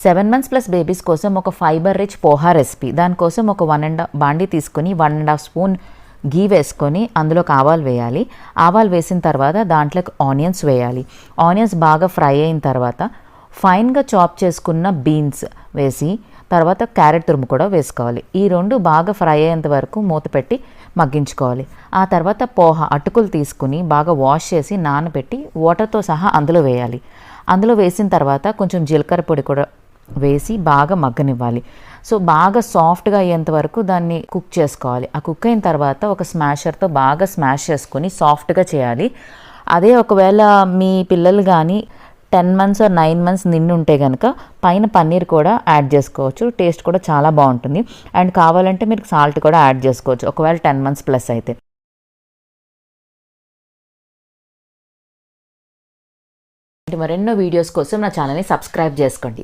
7 months plus babies కోసం ఒక fibre rich poha recipe. దానికోసం ఒక బాండీ తీసుకొని 1.5 స్పూన్ గీ వేసుకొని అందులోకి ఆవాలు వేయాలి. ఆవాలు వేసిన తర్వాత దాంట్లోకి ఆనియన్స్ వేయాలి. ఆనియన్స్ బాగా ఫ్రై అయిన తర్వాత ఫైన్గా చాప్ చేసుకున్న బీన్స్ వేసి తర్వాత క్యారెట్ తురుము కూడా వేసుకోవాలి. ఈ రెండు బాగా ఫ్రై అయ్యేంత వరకు మూత పెట్టి మగ్గించుకోవాలి. ఆ తర్వాత అటుకులు తీసుకుని బాగా వాష్ చేసి నానబెట్టి వాటర్తో సహా అందులో వేయాలి. అందులో వేసిన తర్వాత కొంచెం జీలకర్ర పొడి కూడా వేసి బాగా మగ్గనివ్వాలి. సో బాగా సాఫ్ట్గా అయ్యేంత వరకు దాన్ని కుక్ చేసుకోవాలి. ఆ కుక్ అయిన తర్వాత ఒక స్మాషర్తో బాగా స్మాష్ చేసుకుని సాఫ్ట్గా చేయాలి. అదే ఒకవేళ మీ పిల్లలు కానీ 10 మంత్స్ ఆర్ 9 మంత్స్ నిండి ఉంటే కనుక పైన పన్నీర్ కూడా యాడ్ చేసుకోవచ్చు. టేస్ట్ కూడా చాలా బాగుంటుంది. అండ్ కావాలంటే మీరు సాల్ట్ కూడా యాడ్ చేసుకోవచ్చు ఒకవేళ 10 మంత్స్ ప్లస్ అయితే. మరెన్నో వీడియోస్ కోసం నా ఛానల్ని సబ్స్క్రైబ్ చేసుకోండి.